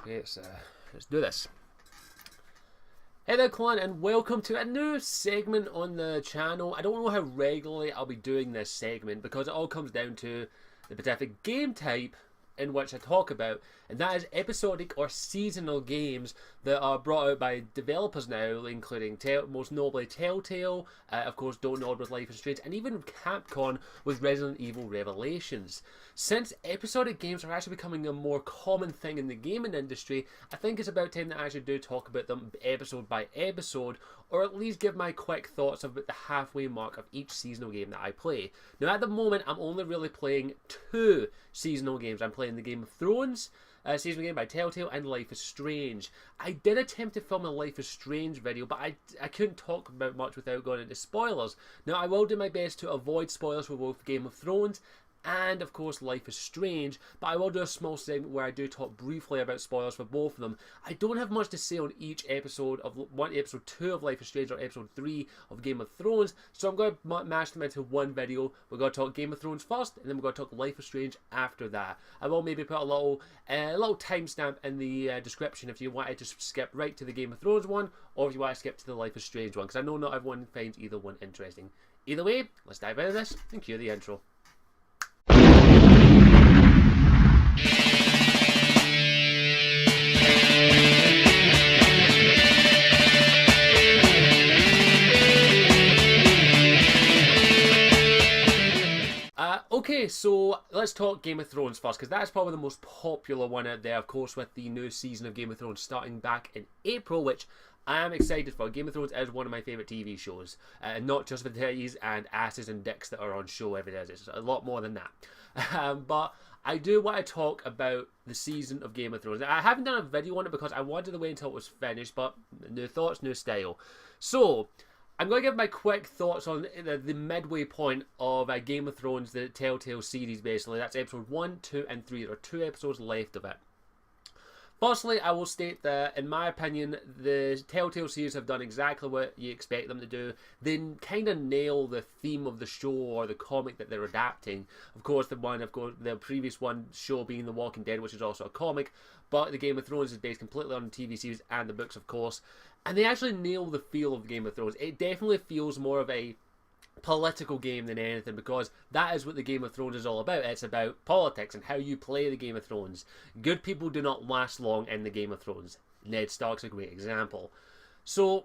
Okay, let's do this. Hey there, clan, and welcome to a new segment on the channel. I don't know how regularly I'll be doing this segment because it all comes down to the specific game type in which I talk about, and that is episodic or seasonal games that are brought out by developers now, including most notably Telltale, of course Don't Nod with Life is Strange, and even Capcom with Resident Evil Revelations. Since episodic games are actually becoming a more common thing in the gaming industry, I think it's about time that I actually do talk about them episode by episode, or at least give my quick thoughts about the halfway mark of each seasonal game that I play. Now at the moment I'm only really playing two seasonal games. I'm playing the Game of Thrones seasonal game by Telltale and Life is Strange. I did attempt to film a Life is Strange video, but I couldn't talk about much without going into spoilers. Now I will do my best to avoid spoilers for both Game of Thrones and of course Life is Strange, but I will do a small segment where I do talk briefly about spoilers for both of them. I don't have much to say on each episode of episode 2 of Life is Strange or episode 3 of Game of Thrones, so I'm going to mash them into one video. We're going to talk Game of Thrones first, and then we're going to talk Life is Strange after that. I will maybe put a little timestamp in the description if you wanted to skip right to the Game of Thrones one, or if you want to skip to the Life is Strange one, because I know not everyone finds either one interesting. Either way, let's dive into this and cue the intro. Okay, so let's talk Game of Thrones first, because that's probably the most popular one out there, of course, with the new season of Game of Thrones starting back in April, which I am excited for. Game of Thrones is one of my favourite TV shows, not just the titties and asses and dicks that are on show every day. It's a lot more than that. But I do want to talk about the season of Game of Thrones. I haven't done a video on it because I wanted to wait until it was finished, but new thoughts, new style. So I'm going to give my quick thoughts on the midway point of Game of Thrones, the Telltale series, basically. That's episode 1, 2, and 3. There are 2 episodes left of it. Firstly, I will state that, in my opinion, the Telltale series have done exactly what you expect them to do. They kind of nail the theme of the show or the comic that they're adapting. Of course, the previous one show being The Walking Dead, which is also a comic, but the Game of Thrones is based completely on the TV series and the books, of course. And they actually nail the feel of Game of Thrones. It definitely feels more of a political game than anything, because that is what the Game of Thrones is all about. It's about politics and how you play the Game of Thrones. Good people do not last long in the Game of Thrones. Ned Stark's a great example. So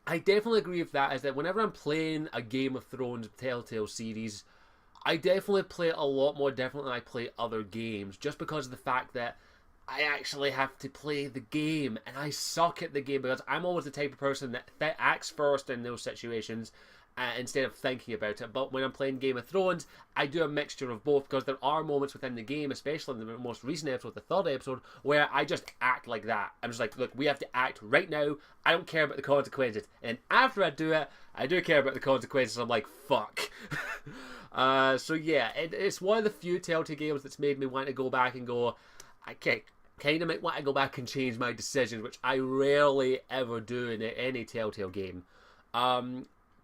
I definitely agree with that, is that whenever I'm playing a Game of Thrones Telltale series, I definitely play it a lot more differently than I play other games, just because of the fact that I actually have to play the game, and I suck at the game because I'm always the type of person that acts first in those situations instead of thinking about it. But when I'm playing Game of Thrones, I do a mixture of both, because there are moments within the game, especially in the most recent episode, the 3rd episode, where I just act like that. I'm just like, look, we have to act right now. I don't care about the consequences. And after I do it, I do care about the consequences. I'm like, fuck. So yeah, it's one of the few Telltale games that's made me want to go back and go, I kind of want to go back and change my decisions, which I rarely ever do in any Telltale game.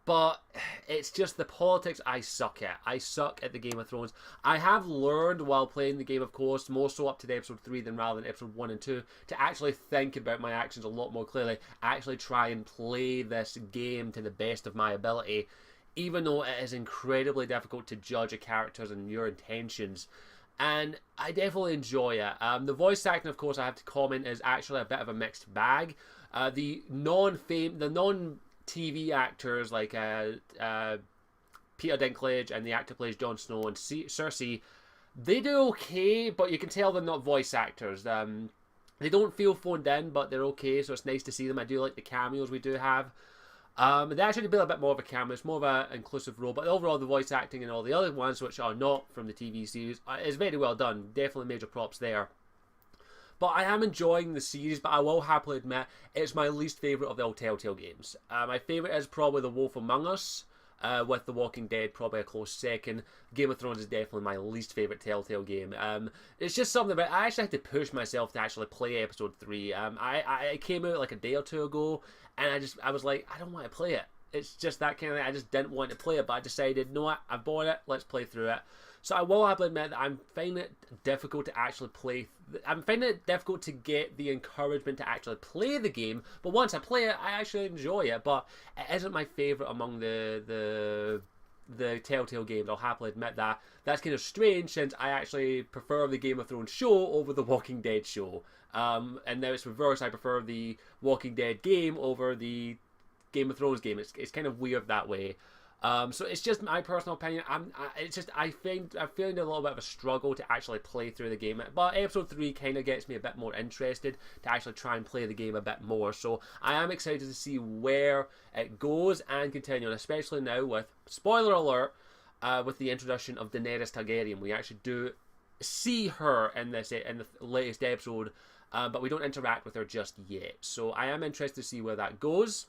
But it's just the politics I suck at. I suck at the Game of Thrones. I have learned while playing the game, of course, more so up to the episode 3 than rather than episode 1 and 2, to actually think about my actions a lot more clearly. Actually try and play this game to the best of my ability, even though it is incredibly difficult to judge a character's and your intentions. And I definitely enjoy it. The voice acting, of course, I have to comment, is actually a bit of a mixed bag. The non-TV actors like Peter Dinklage and the actor plays Jon Snow and Cersei, they do okay, but you can tell they're not voice actors. They don't feel phoned in, but they're okay, so it's nice to see them. I do like the cameos we do have. They actually build a bit more of a cameo. It's more of an inclusive role, but overall the voice acting and all the other ones which are not from the TV series is very well done. Definitely major props there. But I am enjoying the series, but I will happily admit it's my least favourite of the old Telltale games. My favourite is probably The Wolf Among Us, with The Walking Dead probably a close second. Game of Thrones is definitely my least favourite Telltale game. It's just something about, I actually had to push myself to actually play episode 3. I came out like a day or two ago, and I was like, I don't want to play it. It's just that kind of thing. I just didn't want to play it, but I decided, no, I bought it, let's play through it. So I will happily admit that I'm finding it difficult to actually play. I'm finding it difficult to get the encouragement to actually play the game. But once I play it, I actually enjoy it. But it isn't my favourite among the Telltale games. I'll happily admit that. That's kind of strange since I actually prefer the Game of Thrones show over the Walking Dead show. And now it's reversed. I prefer the Walking Dead game over the Game of Thrones game. It's kind of weird that way. So it's just my personal opinion. I'm feeling a little bit of a struggle to actually play through the game. But episode 3 kind of gets me a bit more interested to actually try and play the game a bit more. So I am excited to see where it goes and continue, and especially now with, spoiler alert, with the introduction of Daenerys Targaryen. We actually do see her in the latest episode, but we don't interact with her just yet. So I am interested to see where that goes.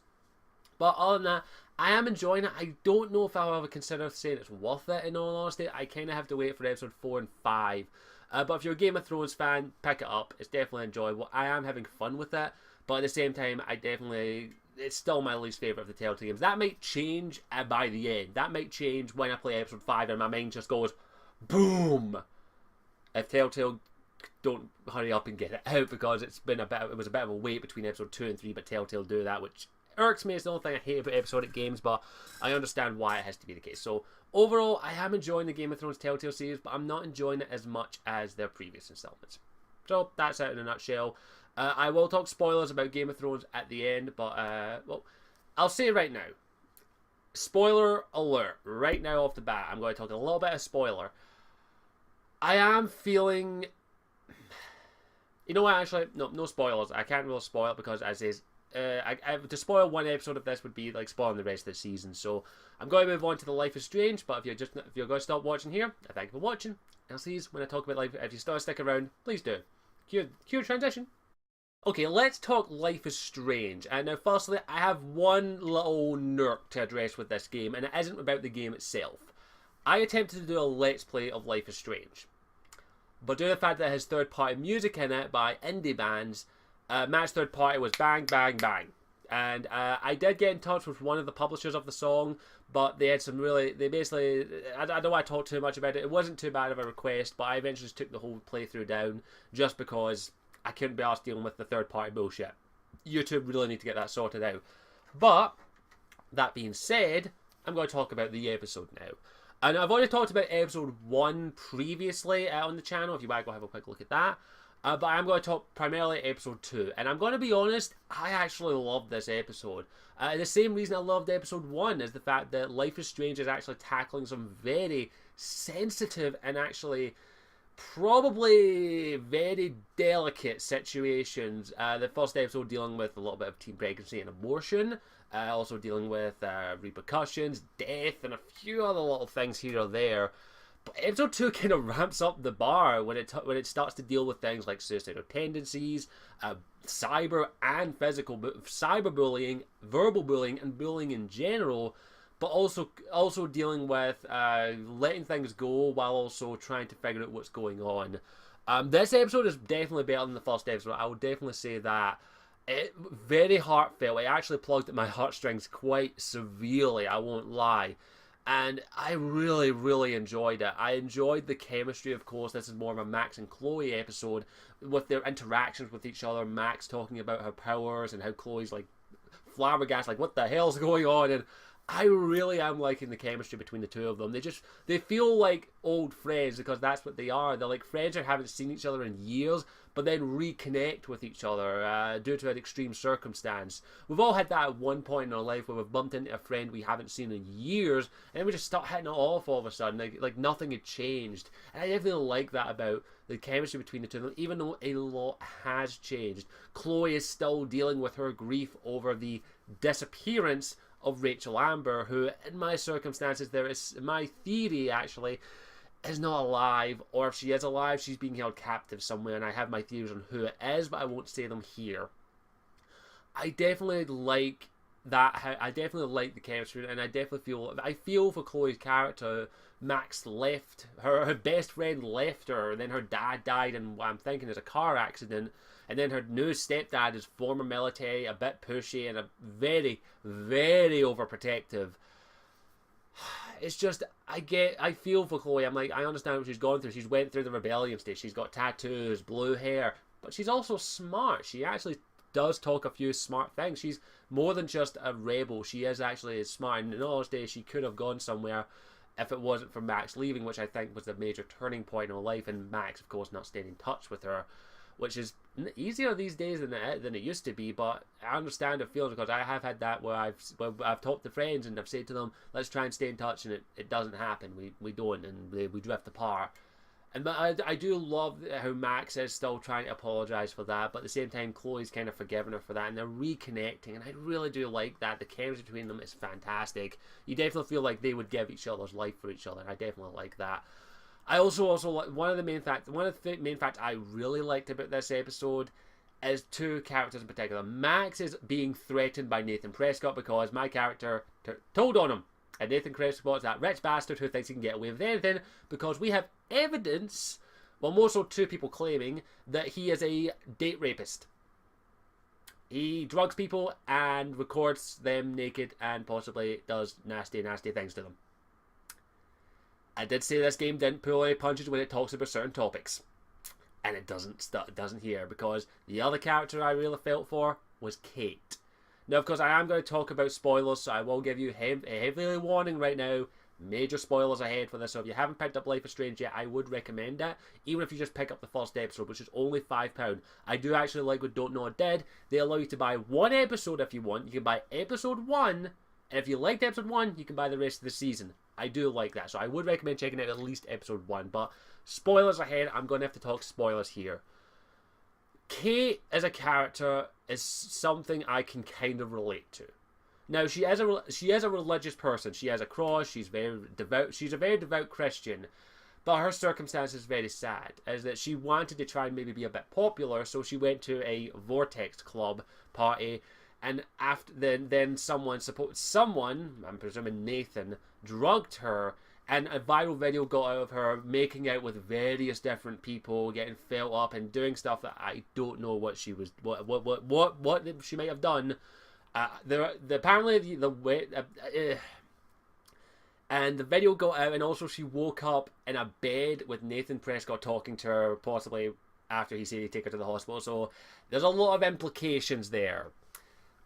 But other than that, I am enjoying it. I don't know if I'll ever consider saying it's worth it, in all honesty. I kind of have to wait for episode 4 and 5. But if you're a Game of Thrones fan, pick it up. It's definitely enjoyable. I am having fun with it. But at the same time, it's still my least favourite of the Telltale games. That might change by the end. That might change when I play episode 5 and my mind just goes, boom! If Telltale don't hurry up and get it out, because it was a bit of a wait between episode 2 and 3, but Telltale do that, which irks me. It's the only thing I hate about episodic games, but I understand why it has to be the case. So overall, I am enjoying the Game of Thrones Telltale series, but I'm not enjoying it as much as their previous installments. So that's it in a nutshell. I will talk spoilers about Game of Thrones at the end, but well, I'll say right now, spoiler alert, right now off the bat, I'm going to talk a little bit of spoiler. I am feeling, you know what, actually, no spoilers. I can't really spoil it because, as is, to spoil one episode of this would be like spoiling the rest of the season. So I'm going to move on to the Life is Strange. But if you're going to stop watching here, I thank you for watching. I'll see you when I talk about Life. If you still stick around, please do. Cue transition. Okay, let's talk Life is Strange. And now, firstly, I have one little nerk to address with this game, and it isn't about the game itself. I attempted to do a Let's Play of Life is Strange, but due to the fact that it has third-party music in it by indie bands, Matt's third party was Bang Bang Bang. And I did get in touch with one of the publishers of the song, but they had some really, I don't want to talk too much about it. It wasn't too bad of a request, but I eventually just took the whole playthrough down just because I couldn't be asked dealing with the third party bullshit. YouTube really need to get that sorted out. But that being said, I'm going to talk about the episode now. And I've already talked about episode 1 previously on the channel, if you want to go have a quick look at that. But I'm going to talk primarily episode 2. And I'm going to be honest, I actually loved this episode. The same reason I loved episode 1 is the fact that Life is Strange is actually tackling some very sensitive and actually probably very delicate situations. The first episode dealing with a little bit of teen pregnancy and abortion. Also dealing with repercussions, death, and a few other little things here or there. But episode 2 kind of ramps up the bar when it starts to deal with things like suicidal tendencies, cyber and physical, cyberbullying, verbal bullying, and bullying in general. But also dealing with letting things go while also trying to figure out what's going on. This episode is definitely better than the first episode. I would definitely say that. Very heartfelt. It actually plugged at my heartstrings quite severely, I won't lie. And I really, really enjoyed it. I enjoyed the chemistry, of course. This is more of a Max and Chloe episode with their interactions with each other. Max talking about her powers and how Chloe's like flabbergasted, like, what the hell's going on? And I really am liking the chemistry between the two of them. They feel like old friends because that's what they are. They're like friends who haven't seen each other in years, but then reconnect with each other due to an extreme circumstance. We've all had that at one point in our life where we've bumped into a friend we haven't seen in years, and then we just start hitting it off all of a sudden, like nothing had changed. And I definitely like that about the chemistry between the two of them, even though a lot has changed. Chloe is still dealing with her grief over the disappearance of Rachel Amber, who, in my circumstances, my theory actually, is not alive, or if she is alive, she's being held captive somewhere, and I have my theories on who it is, but I won't say them here. I definitely like that. I definitely like the chemistry, and I feel for Chloe's character. Max left her best friend left her, and then her dad died in what I'm thinking is a car accident. And then her new stepdad is former military, a bit pushy, and a very, very overprotective. it's just, I feel for Chloe. I'm like, I understand what she's gone through. She's went through the rebellion stage. She's got tattoos, blue hair, but she's also smart. She actually does talk a few smart things. She's more than just a rebel. She is actually smart. And in all honesty, she could have gone somewhere if it wasn't for Max leaving, which I think was the major turning point in her life. And Max, of course, not staying in touch with her, which is easier these days than it used to be. But I understand the feeling, because I have had that where I've talked to friends and I've said to them, let's try and stay in touch, and it doesn't happen. We don't, and we drift apart. And I do love how Max is still trying to apologise for that, but at the same time, Chloe's kind of forgiven her for that, and they're reconnecting, and I really do like that. The chemistry between them is fantastic. You definitely feel like they would give each other's life for each other, and I definitely like that. I also like one of the main facts I really liked about this episode is two characters in particular. Max is being threatened by Nathan Prescott because my character told on him. And Nathan Prescott's that rich bastard who thinks he can get away with anything, because we have evidence, well, more so two people claiming, that he is a date rapist. He drugs people and records them naked and possibly does nasty things to them. I did say this game didn't pull any punches when it talks about certain topics. And it doesn't here, because the other character I really felt for was Kate. Now, of course, I am going to talk about spoilers, so I will give you a heavy warning right now. Major spoilers ahead for this, so if you haven't picked up Life is Strange yet, I would recommend it, even if you just pick up the first episode, which is only £5. I do actually like what Don't Know It did. They allow you to buy one episode if you want. You can buy episode 1, and if you liked episode 1, you can buy the rest of the season. I do like that, so I would recommend checking out at least episode 1, but spoilers ahead, I'm going to have to talk spoilers here. Kate as a character is something I can kind of relate to. Now, she is a religious person. She has a cross. She's very devout. She's a very devout Christian, but her circumstance is very sad. Is that she wanted to try and maybe be a bit popular, so she went to a Vortex Club party, and after then someone, I'm presuming Nathan, drugged her. And a viral video got out of her making out with various different people, getting felt up and doing stuff that I don't know what she was, what she might have done. Apparently the way, and the video got out, and also she woke up in a bed with Nathan Prescott talking to her, possibly after he said he'd take her to the hospital. So there's a lot of implications there.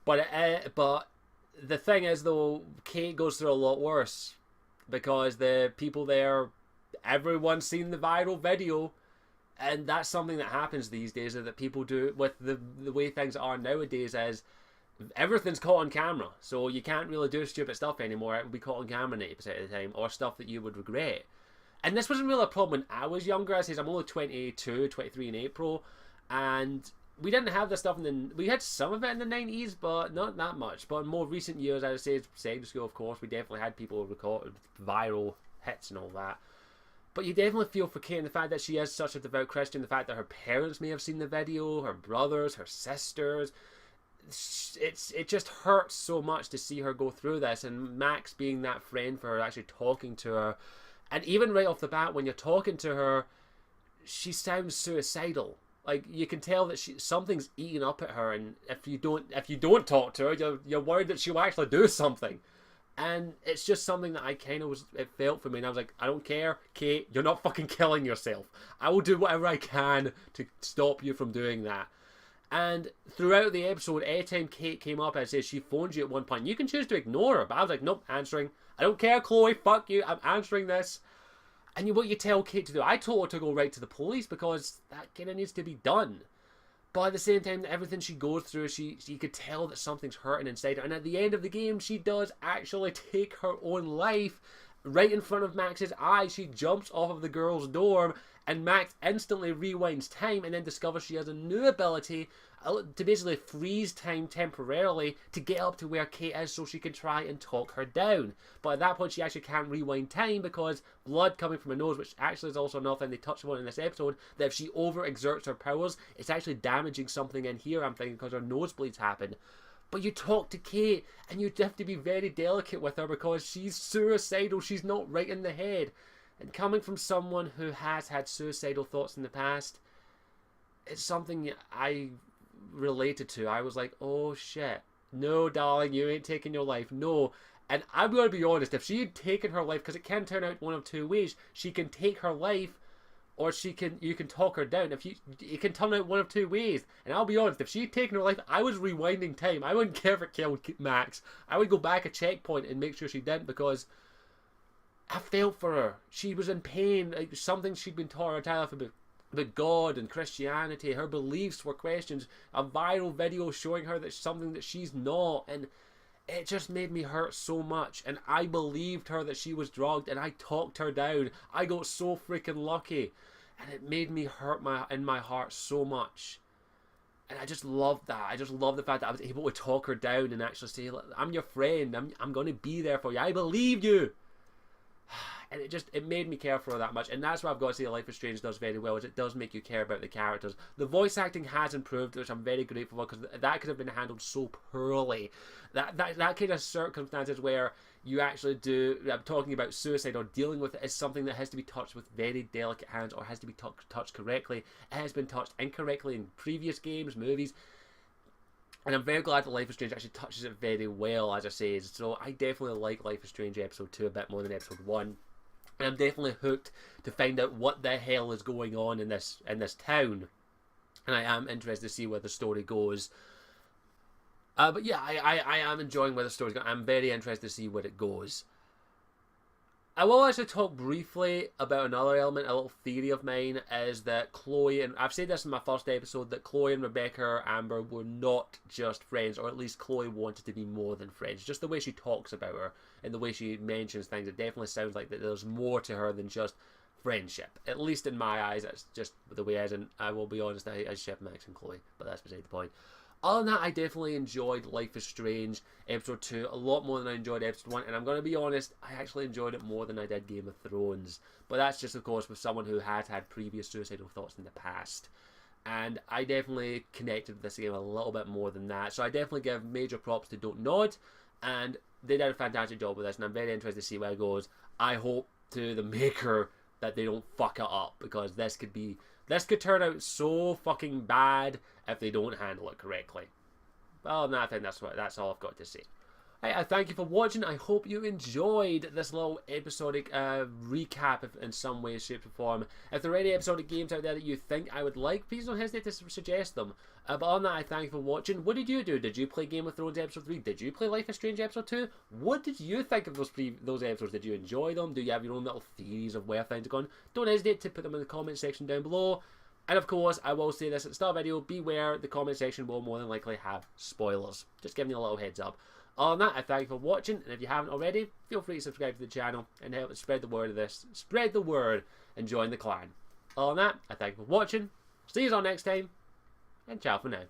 But the thing is, though, Kate goes through a lot worse. Because the people there, everyone's seen the viral video, and that's something that happens these days, that people do with the way things are nowadays, is everything's caught on camera, so you can't really do stupid stuff anymore. It will be caught on camera 90% of the time, or stuff that you would regret. And this wasn't really a problem when I was younger. I says I'm only 22, 23 in April, and we didn't have this stuff we had some of it in the 90s, but not that much. But in more recent years, as I say, secondary school, of course, we definitely had people record viral hits and all that. But you definitely feel for Kate, and the fact that she is such a devout Christian, the fact that her parents may have seen the video, her brothers, her sisters. It just hurts so much to see her go through this, and Max being that friend for her, actually talking to her. And even right off the bat, when you're talking to her, she sounds suicidal. Like, you can tell that something's eating up at her, and if you don't talk to her, you're worried that she'll actually do something. And it's just something that I kind of it felt for me, and I was like, I don't care, Kate, you're not fucking killing yourself. I will do whatever I can to stop you from doing that. And throughout the episode, anytime Kate came up, I said she phoned you at one point. You can choose to ignore her, but I was like, nope, answering. I don't care, Chloe, fuck you, I'm answering this. And what you tell Kate to do, I told her to go right to the police, because that kind of needs to be done. But at the same time, everything she goes through, you could tell that something's hurting inside her. And at the end of the game, she does actually take her own life right in front of Max's eyes. She jumps off of the girl's dorm, and Max instantly rewinds time and then discovers she has a new ability to basically freeze time temporarily to get up to where Kate is, so she can try and talk her down. But at that point, she actually can't rewind time, because blood coming from her nose, which actually is also another thing they touch on in this episode, that if she overexerts her powers, it's actually damaging something in here, I'm thinking, because her nosebleeds happen. But you talk to Kate, and you have to be very delicate with her, because she's suicidal, she's not right in the head. And coming from someone who has had suicidal thoughts in the past, it's something I related to. I was like, oh shit, no darling, you ain't taking your life, no. And I'm going to be honest, if she had taken her life, because it can turn out one of two ways, she can take her life, or you can talk her down. It can turn out one of two ways. And I'll be honest, if she had taken her life, I was rewinding time. I wouldn't care if it killed Max. I would go back a checkpoint and make sure she didn't, because I felt for her. She was in pain. Like, something she'd been taught her entire life about God and Christianity. Her beliefs were questioned. A viral video showing her that something that she's not. And it just made me hurt so much. And I believed her that she was drugged, and I talked her down. I got so freaking lucky. And it made me hurt in my heart so much. And I just loved that. I just loved the fact that I was able to talk her down and actually say, I'm your friend. I'm going to be there for you. I believe you. And it made me care for her that much. And that's what I've got to say Life is Strange does very well, is it does make you care about the characters. The voice acting has improved, which I'm very grateful for, because that could have been handled so poorly. That kind of circumstances where you actually I'm talking about suicide or dealing with it, is something that has to be touched with very delicate hands, or has to be touched correctly. It has been touched incorrectly in previous games, movies. And I'm very glad that Life is Strange actually touches it very well, as I say. So I definitely like Life is Strange Episode 2 a bit more than Episode 1. And I'm definitely hooked to find out what the hell is going on in this town. And I am interested to see where the story goes. But yeah, I am enjoying where the story's going. I'm very interested to see where it goes. I will actually talk briefly about another element, a little theory of mine, is that Chloe, and I've said this in my first episode, that Chloe and Rebecca Amber were not just friends, or at least Chloe wanted to be more than friends. Just the way she talks about her and the way she mentions things, it definitely sounds like that there's more to her than just friendship. At least in my eyes, that's just the way it is, and I will be honest, I ship Max and Chloe, but that's beside the point. Other than that, I definitely enjoyed Life is Strange Episode 2 a lot more than I enjoyed Episode 1, and I'm going to be honest, I actually enjoyed it more than I did Game of Thrones. But that's just, of course, with someone who had previous suicidal thoughts in the past. And I definitely connected with this game a little bit more than that. So I definitely give major props to Don't Nod, and they did a fantastic job with this, and I'm very interested to see where it goes. I hope to the maker that they don't fuck it up, because this could turn out so fucking bad if they don't handle it correctly. Well, no, I think that's all I've got to say. I thank you for watching. I hope you enjoyed this little episodic recap in some way, shape or form. If there are any episodic games out there that you think I would like, please don't hesitate to suggest them. But on that, I thank you for watching. What did you do? Did you play Game of Thrones Episode 3? Did you play Life is Strange Episode 2? What did you think of those episodes? Did you enjoy them? Do you have your own little theories of where things are going? Don't hesitate to put them in the comment section down below. And of course, I will say this at the start of the video, beware, the comment section will more than likely have spoilers. Just giving you a little heads up. Other than that, I thank you for watching, and if you haven't already, feel free to subscribe to the channel and help spread the word of this. Spread the word and join the clan. Other than that, I thank you for watching. See you all next time, and ciao for now.